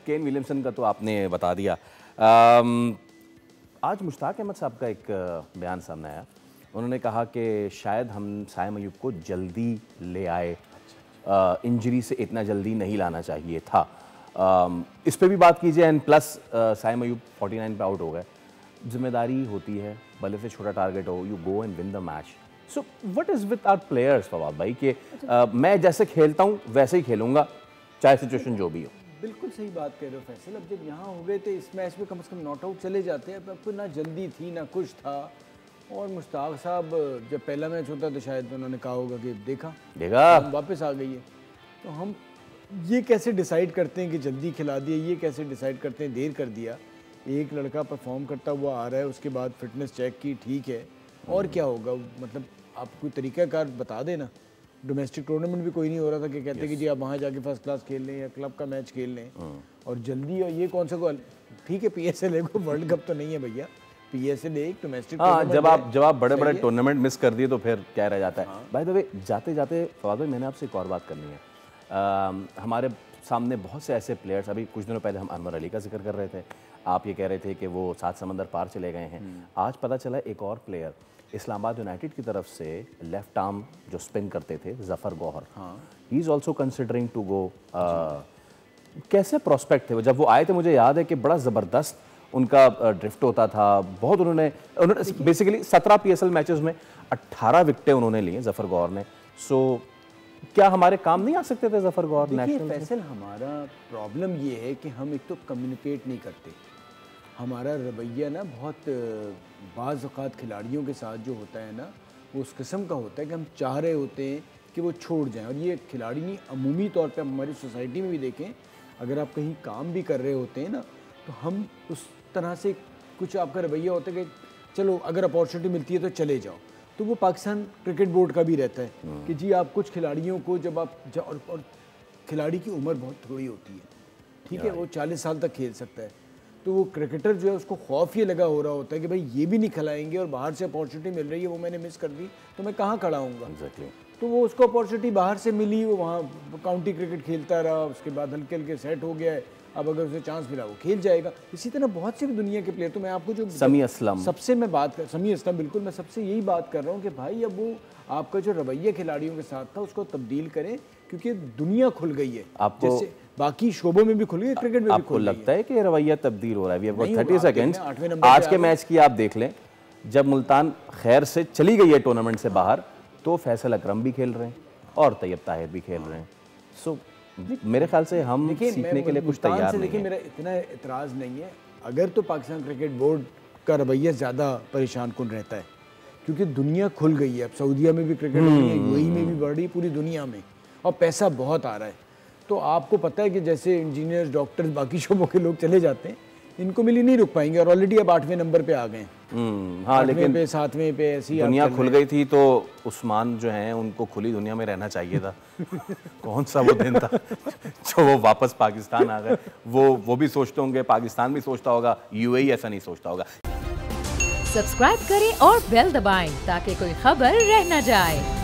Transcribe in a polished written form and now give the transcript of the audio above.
Kane Williamson का तो आपने बता दिया। आज मुश्ताक अहमद साहब का एक बयान सामने आया। उन्होंने कहा कि शायद हम साइम अयूब को जल्दी ले आए, इंजरी से इतना जल्दी नहीं लाना चाहिए था। इस पे भी बात कीजिए। एंड प्लस साइम अयूब 49 पे आउट हो गए। जिम्मेदारी होती है, भले से छोटा टारगेट हो, you go and win the match. So what is with our players Fawad भाई कि मैं जैसे खेलता हूँ वैसे ही खेलूँगा, चाहे सिचुएशन जो भी हो। बिल्कुल सही बात कह रहे हो फैसल। अब जब यहाँ हो गए थे इस मैच में, कम से कम नॉट आउट चले जाते हैं। अब ना जल्दी थी ना कुछ था। और मुश्ताक साहब जब पहला मैच होता तो शायद उन्होंने कहा होगा कि देखा हम वापस आ गई है। तो हम ये कैसे डिसाइड करते हैं कि जल्दी खिला दिया, ये कैसे डिसाइड करते हैं देर कर दिया। एक लड़का परफॉर्म करता हुआ आ रहा है, उसके बाद फिटनेस चेक की, ठीक है, और क्या होगा। मतलब आप कोई तरीक़ाकार बता देना। डोमेस्टिक टूर्नामेंट भी कोई नहीं हो रहा था कि कहते कि जी आप वहाँ जाके फर्स्ट क्लास खेल लें या क्लब का मैच खेल लें। और जल्दी, और ये कौन सा गोल, ठीक है PSL को वर्ल्ड कप तो नहीं है भैया, PSL एक डोमेस्टिक। हाँ, जब आप बड़े टूर्नामेंट मिस कर दिए तो फिर क्या रह जाता है। बाय द वे, जाते जाते फवाद भाई मैंने आपसे एक और बात करनी है। हमारे सामने बहुत से ऐसे प्लेयर्स, अभी कुछ दिनों पहले हम अनवर अली का जिक्र कर रहे थे, आप ये कह रहे थे कि वो 7 समंदर पार चले गए हैं। आज पता चला एक और प्लेयर इस्लामाबाद यूनाइटेड की तरफ से लेफ्ट आर्म जो स्पिन करते थे, Zafar Gauhar, he is also considering to go. कैसे प्रोस्पेक्ट थे वो? जब वो आए थे मुझे याद है कि बड़ा ज़बरदस्त उनका ड्रिफ्ट होता था। बहुत उन्होंने बेसिकली 17 PSL मैचेस में 18 विकेटें उन्होंने लिए जफर गौहर ने। सो क्या हमारे काम नहीं आ सकते थे जफर गौहर नेशनल? फैसल, हमारा प्रॉब्लम ये है कि हम एक तो कम्युनिकेट नहीं करते। हमारा रवैया ना बहुत बाज़ औक़ात खिलाड़ियों के साथ जो होता है ना, वो उस किस्म का होता है कि हम चाह रहे होते हैं कि वो छोड़ जाएं। और ये खिलाड़ी नहीं, अमूमी तौर पे हमारी सोसाइटी में भी देखें, अगर आप कहीं काम भी कर रहे होते हैं ना, तो हम उस तरह से कुछ आपका रवैया होता है कि चलो अगर अपॉर्चुनिटी मिलती है तो चले जाओ। तो वो पाकिस्तान क्रिकेट बोर्ड का भी रहता है कि जी आप कुछ खिलाड़ियों को जब आप और खिलाड़ी की उम्र बहुत थोड़ी होती है, ठीक है, वो 40 साल तक खेल सकता है। तो वो क्रिकेटर जो है उसको खौफ ये लगा हो रहा होता है कि भाई ये भी नहीं खिलाएंगे और बाहर से अपॉर्चुनिटी मिल रही है, वो मैंने मिस कर दी तो मैं कहाँ खड़ा हूँगा। तो वो उसको अपॉर्चुनिटी बाहर से मिली, वो वहाँ काउंटी क्रिकेट खेलता रहा, उसके बाद हल्के हल्के सेट हो गया है। अब अगर उसे चांस मिला वो खेल जाएगा। इसी तरह बहुत से भी दुनिया के प्लेयर, तो मैं आपको जो समी असलम, सबसे मैं बात कर, समी असलम, बिल्कुल मैं सबसे यही बात कर रहा हूँ कि भाई अब वो आपका जो रवैया खिलाड़ियों के साथ था उसको तब्दील करें, क्योंकि दुनिया खुल गई है। आपको जैसे बाकी शोबों में भी खुल गई है, क्रिकेट में भी खुल गई है। आपको लगता है कि रवैया तब्दील हो रहा है? 30 सेकेंड्स आज के मैच की आप देख लें। जब मुल्तान खैर से चली गई है टूर्नामेंट से बाहर, तो फैसल अकरम भी खेल रहे हैं और तैयब ताहिर भी खेल रहे हैं। सो मेरे ख्याल से हम सीखने के लिए कुछ तैयार नहीं हैं। मेरा इतना एतराज़ नहीं है। अगर तो पाकिस्तान क्रिकेट बोर्ड का रवैया ज़्यादा परेशान कुन रहता है, क्योंकि दुनिया खुल गई है। अब सऊदीया में भी क्रिकेट हो रही है, UAE में भी बढ़ रही है, पूरी दुनिया में, और पैसा बहुत आ रहा है। तो आपको पता है कि जैसे इंजीनियर्स, डॉक्टर्स, बाकी शोबों के लोग चले जाते हैं, इनको मिली नहीं रुक पाएंगे। और ऑलरेडी अब 8वें नंबर पे आ गए हैं। हाँ, लेकिन 7वें पे ऐसी दुनिया खुल गई थी तो उस्मान जो हैं उनको खुली दुनिया में रहना चाहिए था। कौन सा वो दिन था जो वो वापस पाकिस्तान आ गए? वो भी सोचते होंगे, पाकिस्तान भी सोचता होगा, UAE ऐसा नहीं सोचता होगा। सब्सक्राइब करें और बेल दबाएं ताकि कोई खबर रह न जाए।